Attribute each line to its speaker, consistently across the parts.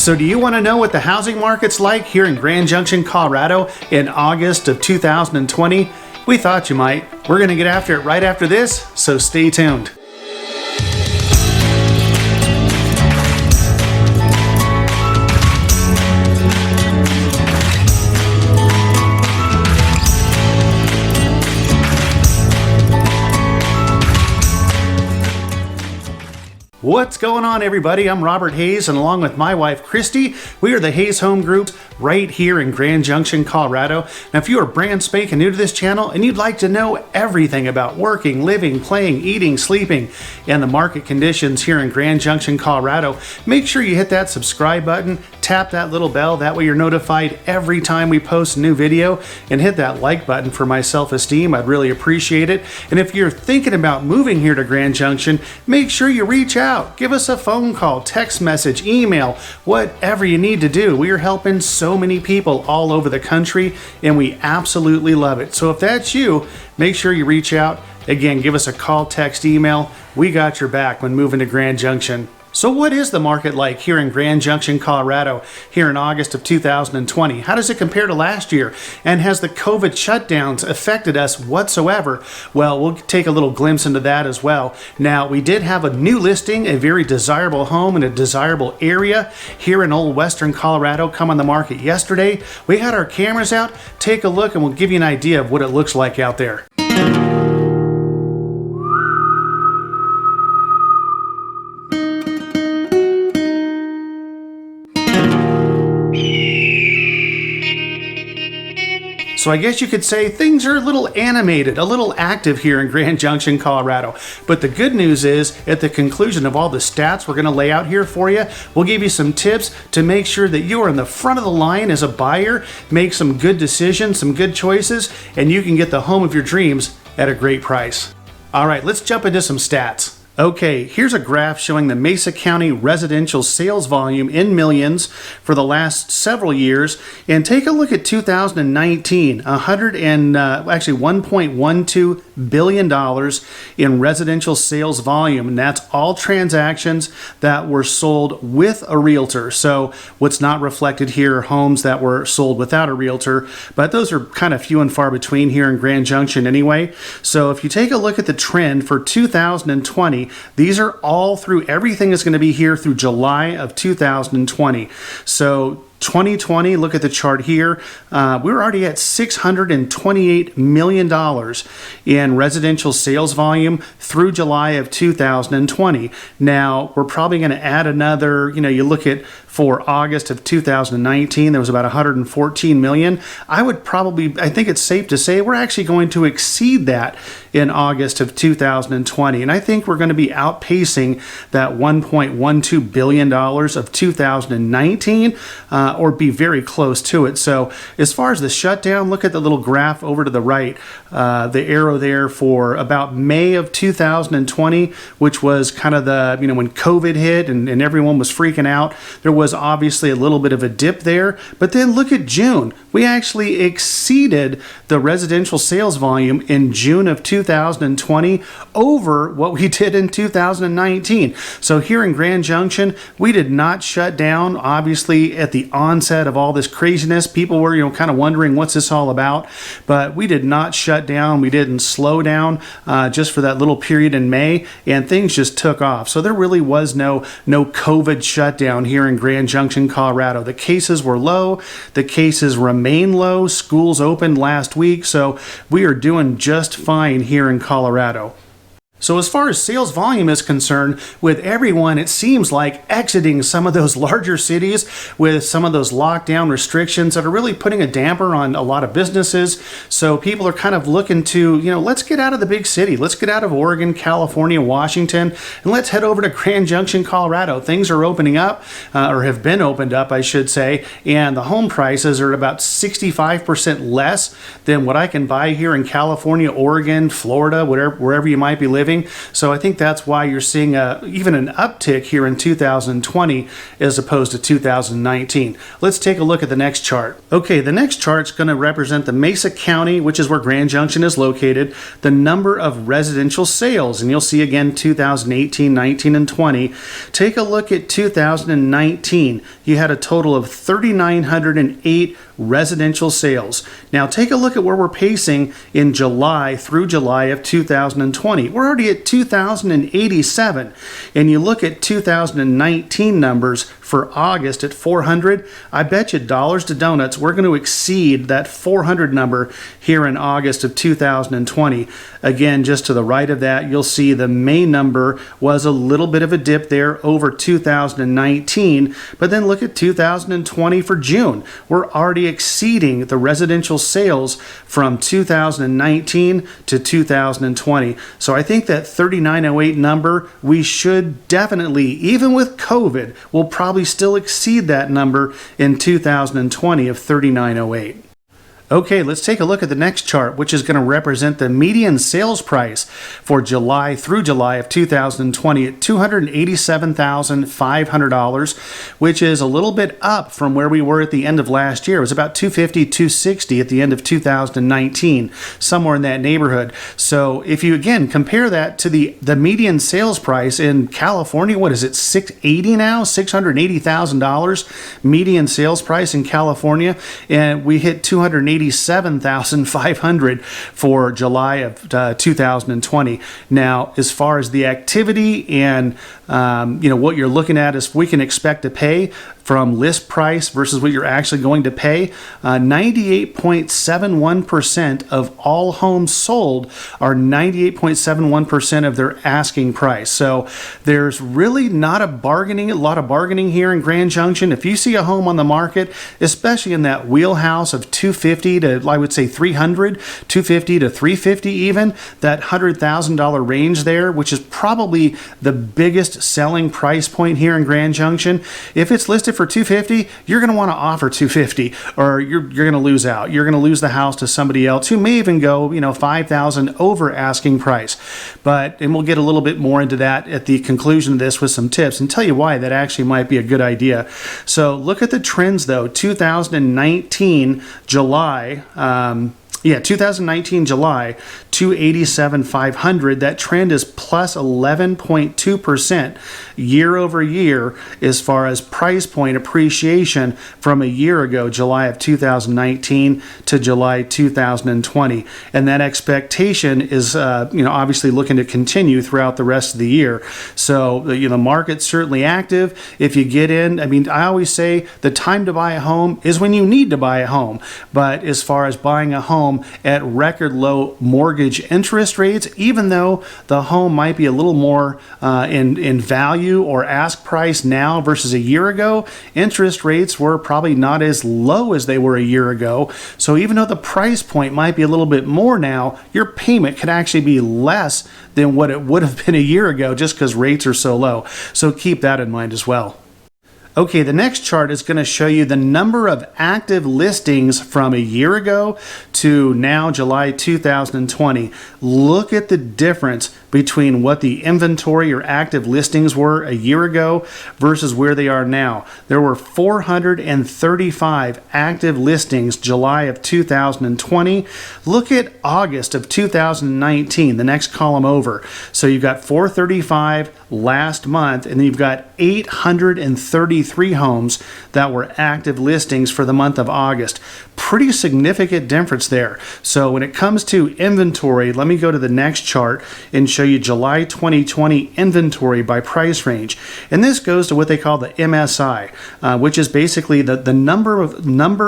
Speaker 1: So do you want to know what the housing market's like here in Grand Junction, Colorado in August of 2020? We thought you might. We're going to get after it right after this, so stay tuned. What's going on, everybody? I'm Robert Hayes, and along with my wife, Christie, we are the Hayes Home Group right here in Grand Junction, Colorado. Now, if you are brand spanking new to this channel and you'd like to know everything about working, living, playing, eating, sleeping, and the market conditions here in Grand Junction, Colorado, make sure you hit that subscribe button, tap that little bell, that way you're notified every time we post a new video, and hit that like button for my self-esteem. I'd really appreciate it. And if you're thinking about moving here to Grand Junction, make sure you reach out. Give us a phone call, text message, email, whatever you need to do. We are helping so many people all over the country, and we absolutely love it. So if that's you, make sure you reach out. Again, give us a call, text, email. We got your back when moving to Grand Junction. So what is the market like here in Grand Junction, Colorado, here in August of 2020? How does it compare to last year? And has the COVID shutdowns affected us whatsoever? Well, we'll take a little glimpse into that as well. Now, we did have a new listing, a very desirable home in a desirable area here in Old Western Colorado come on the market yesterday. We had our cameras out. Take a look and we'll give you an idea of what it looks like out there. So I guess you could say things are a little animated, a little active here in Grand Junction, Colorado. But the good news is, at the conclusion of all the stats we're going to lay out here for you, we'll give you some tips to make sure that you are in the front of the line as a buyer, make some good decisions, some good choices, and you can get the home of your dreams at a great price. All right, let's jump into some stats. Okay, here's a graph showing the Mesa County residential sales volume in millions for the last several years, and take a look at 2019, $1.12 billion in residential sales volume, and that's all transactions that were sold with a realtor. So what's not reflected here are homes that were sold without a realtor, but those are kind of few and far between here in Grand Junction anyway. So if you take a look at the trend for 2020, these are all through, everything is going to be here through July of 2020. So 2020, look at the chart here. We're already at $628 million in residential sales volume through July of 2020. Now, we're probably going to add another, you look at for August of 2019, there was about 114 million. I think it's safe to say we're actually going to exceed that in August of 2020. And I think we're going to be outpacing that $1.12 billion of 2019. Or be very close to it. So as far as the shutdown, look at the little graph over to the right, the arrow there for about May of 2020, which was kind of the, when COVID hit and everyone was freaking out. There was obviously a little bit of a dip there, but then look at June. We actually exceeded the residential sales volume in June of 2020 over what we did in 2019. So here in Grand Junction, we did not shut down. Obviously, at the onset of all this craziness, people were, kind of wondering what's this all about, but we did not shut down. We didn't slow down just for that little period in May, and things just took off. So there really was no COVID shutdown here in Grand Junction, Colorado. The cases were low. The cases remain low. Schools opened last week, so we are doing just fine here in Colorado. So as far as sales volume is concerned, with everyone, it seems like exiting some of those larger cities with some of those lockdown restrictions that are really putting a damper on a lot of businesses. So people are kind of looking to, let's get out of the big city. Let's get out of Oregon, California, Washington, and let's head over to Grand Junction, Colorado. Things are opening up, or have been opened up, I should say, and the home prices are about 65% less than what I can buy here in California, Oregon, Florida, wherever you might be living. living. So I think that's why you're seeing even an uptick here in 2020 as opposed to 2019. Let's take a look at the next chart. Okay, the next chart's going to represent the Mesa County, which is where Grand Junction is located, the number of residential sales. And you'll see again 2018, 19, and 20. Take a look at 2019. You had a total of 3,908 residential sales. Now take a look at where we're pacing in July through July of 2020. We're already at 2,087. And you look at 2019 numbers for August at 400. I bet you dollars to donuts we're going to exceed that 400 number here in August of 2020. Again, just to the right of that, you'll see the May number was a little bit of a dip there over 2019. But then look at 2020 for June. We're already exceeding the residential sales from 2019 to 2020. So I think that 3,908 number, we should definitely, even with COVID, will probably still exceed that number in 2020 of 3,908. Okay, let's take a look at the next chart, which is going to represent the median sales price for July through July of 2020 at $287,500, which is a little bit up from where we were at the end of last year. It was about $250,000, $260,000 at the end of 2019, somewhere in that neighborhood. So if you, again, compare that to the median sales price in California, what is it, $680,000 now? $680,000 median sales price in California, and we hit $287,500 for July of 2020. Now, as far as the activity and what you're looking at is we can expect to pay from list price versus what you're actually going to pay. 98.71% of all homes sold are 98.71% of their asking price. So there's really not a lot of bargaining here in Grand Junction. If you see a home on the market, especially in that wheelhouse of $250,000 to, I would say, $300,000, $250,000 to $350,000 even, that $100,000 range there, which is probably the biggest selling price point here in Grand Junction. If it's listed for $250,000, you're going to want to offer $250,000, or you're going to lose out. You're going to lose the house to somebody else who may even go, $5,000 over asking price. And we'll get a little bit more into that at the conclusion of this with some tips and tell you why that actually might be a good idea. So look at the trends though. 2019 July. 2019 July, 287,500. That trend is plus 11.2% year over year as far as price point appreciation from a year ago, July of 2019 to July 2020. And that expectation is, obviously looking to continue throughout the rest of the year. So, the market's certainly active. If you get in, I always say the time to buy a home is when you need to buy a home. But as far as buying a home at record low mortgage interest rates, even though the home might be a little more in value or ask price now versus a year ago, interest rates were probably not as low as they were a year ago. So even though the price point might be a little bit more now, your payment could actually be less than what it would have been a year ago just because rates are so low. So keep that in mind as well. Okay, the next chart is going to show you the number of active listings from a year ago to now, July 2020. Look at the difference between what the inventory or active listings were a year ago versus where they are now. There were 435 active listings July of 2020. Look at August of 2019, the next column over. So you've got 435 last month, and then you've got 833 homes that were active listings for the month of August. Pretty significant difference there. So when it comes to inventory, let me go to the next chart and show you July 2020 inventory by price range. And this goes to what they call the MSI, which is basically the number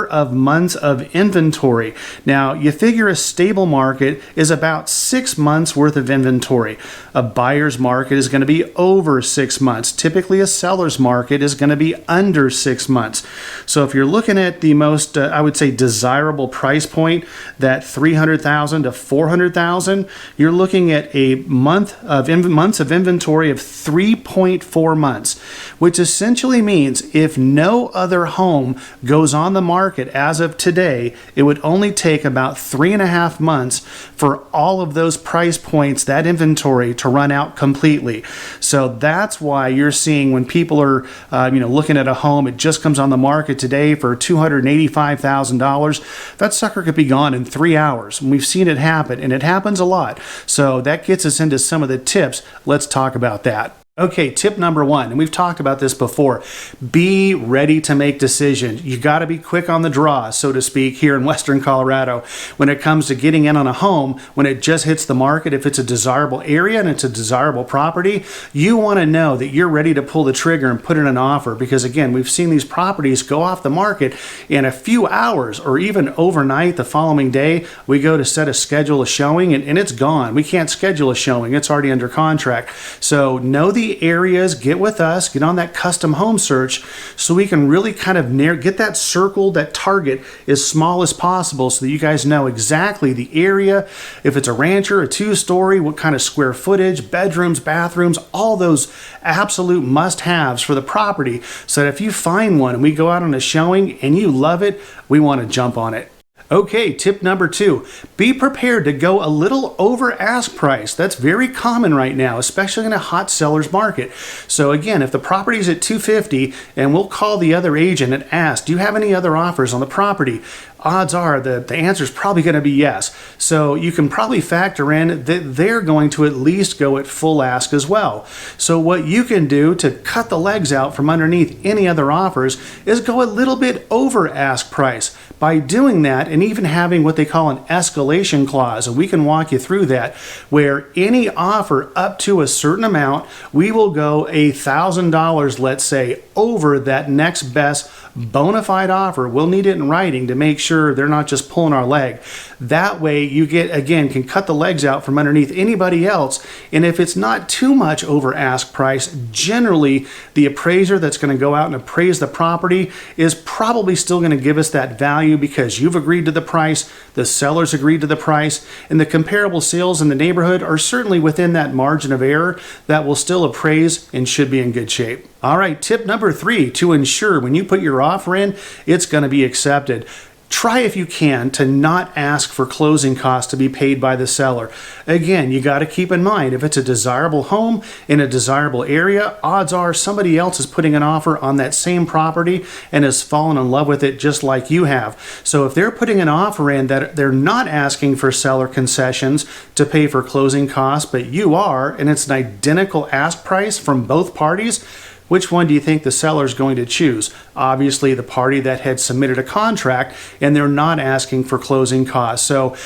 Speaker 1: of months of inventory. Now, you figure a stable market is about 6 months worth of inventory. A buyer's market is going to be over 6 months. Typically, a seller's market is going to be under 6 months. So if you're looking at the most, I would say, desirable price point that 300,000 to 400,000, you're looking at a months of inventory of 3.4 months, which essentially means if no other home goes on the market as of today, it would only take about 3.5 months for all of those price points, that inventory, to run out completely. So that's why you're seeing when people are looking at a home, it just comes on the market today for $285,000. That sucker could be gone in 3 hours. And we've seen it happen, and it happens a lot. So that gets us into some of the tips. Let's talk about that. Okay, tip number 1, and we've talked about this before, be ready to make decisions. You got to be quick on the draw, so to speak, here in Western Colorado when it comes to getting in on a home when it just hits the market. If it's a desirable area and it's a desirable property, you want to know that you're ready to pull the trigger and put in an offer, because again, we've seen these properties go off the market in a few hours or even overnight. The following day, we go to schedule a showing and it's gone. We can't schedule a showing. It's already under contract. So know the areas, get with us, get on that custom home search so we can really kind of get that circle, that target as small as possible so that you guys know exactly the area, if it's a rancher, a 2-story, what kind of square footage, bedrooms, bathrooms, all those absolute must-haves for the property, so that if you find one and we go out on a showing and you love it, we want to jump on it. Okay, tip number 2, be prepared to go a little over ask price. That's very common right now, especially in a hot seller's market. So again, if the property's at $250 and we'll call the other agent and ask, do you have any other offers on the property? Odds are the answer is probably going to be yes. So you can probably factor in that they're going to at least go at full ask as well. So what you can do to cut the legs out from underneath any other offers is go a little bit over ask price. By doing that and even having what they call an escalation clause, and we can walk you through that, where any offer up to a certain amount, we will go $1,000, let's say, over that next best bona fide offer. We'll need it in writing to make sure they're not just pulling our leg. That way you can cut the legs out from underneath anybody else. And if it's not too much over ask price, generally the appraiser that's going to go out and appraise the property is probably still going to give us that value because you've agreed to the price, the seller's agreed to the price, and the comparable sales in the neighborhood are certainly within that margin of error that will still appraise and should be in good shape. All right, tip number 3, to ensure when you put your offer in, it's going to be accepted. Try, if you can, to not ask for closing costs to be paid by the seller. Again, you got to keep in mind, if it's a desirable home in a desirable area, odds are somebody else is putting an offer on that same property and has fallen in love with it just like you have. So if they're putting an offer in that they're not asking for seller concessions to pay for closing costs, but you are, and it's an identical ask price from both parties, which one do you think the seller is going to choose? Obviously, the party that had submitted a contract and they're not asking for closing costs. So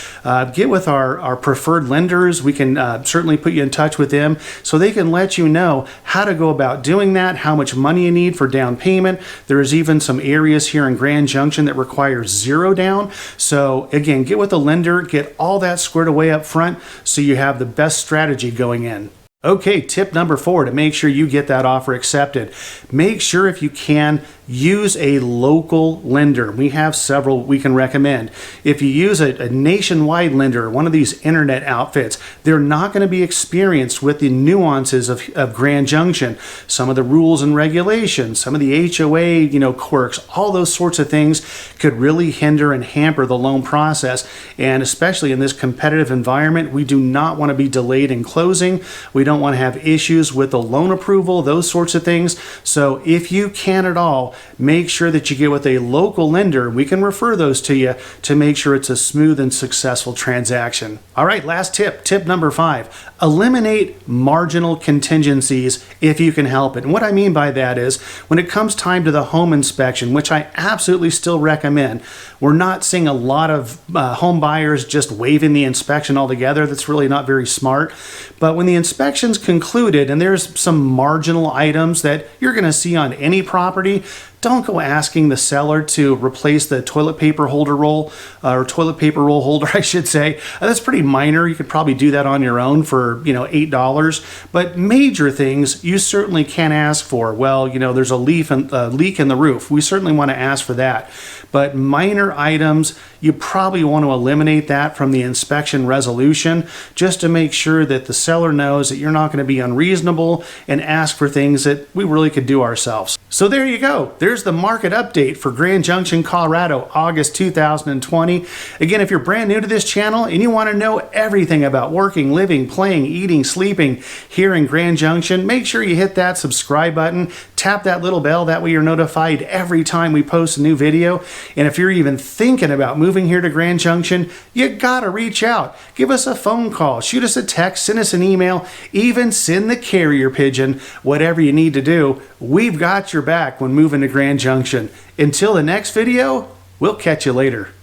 Speaker 1: get with our preferred lenders. We can certainly put you in touch with them so they can let you know how to go about doing that, how much money you need for down payment. There is even some areas here in Grand Junction that require 0 down. So again, get with the lender, get all that squared away up front so you have the best strategy going in. Okay, tip number 4 to make sure you get that offer accepted. Make sure, if you can, use a local lender. We have several we can recommend. If you use a nationwide lender, one of these internet outfits, they're not going to be experienced with the nuances of Grand Junction, some of the rules and regulations, some of the HOA, quirks, all those sorts of things could really hinder and hamper the loan process. And especially in this competitive environment, we do not want to be delayed in closing. We don't want to have issues with the loan approval, those sorts of things. So if you can at all, make sure that you get with a local lender. We can refer those to you to make sure it's a smooth and successful transaction. All right, last tip, tip number 5. Eliminate marginal contingencies if you can help it. And what I mean by that is when it comes time to the home inspection, which I absolutely still recommend, we're not seeing a lot of home buyers just waiving the inspection altogether. That's really not very smart. But when the inspection's concluded and there's some marginal items that you're going to see on any property, don't go asking the seller to replace the toilet paper holder roll, or toilet paper roll holder, I should say. That's pretty minor. You could probably do that on your own for, $8. But major things you certainly can ask for. Well, there's a leak in the roof. We certainly want to ask for that. But minor items, you probably want to eliminate that from the inspection resolution, just to make sure that the seller knows that you're not going to be unreasonable and ask for things that we really could do ourselves. So there you go. There's the market update for Grand Junction, Colorado, August 2020. Again, if you're brand new to this channel and you want to know everything about working, living, playing, eating, sleeping here in Grand Junction, make sure you hit that subscribe button, tap that little bell, that way you're notified every time we post a new video. And if you're even thinking about moving here to Grand Junction, you gotta reach out. Give us a phone call, shoot us a text, send us an email, even send the carrier pigeon. Whatever you need to do, we've got your back when moving to Grand Junction. Until the next video, we'll catch you later.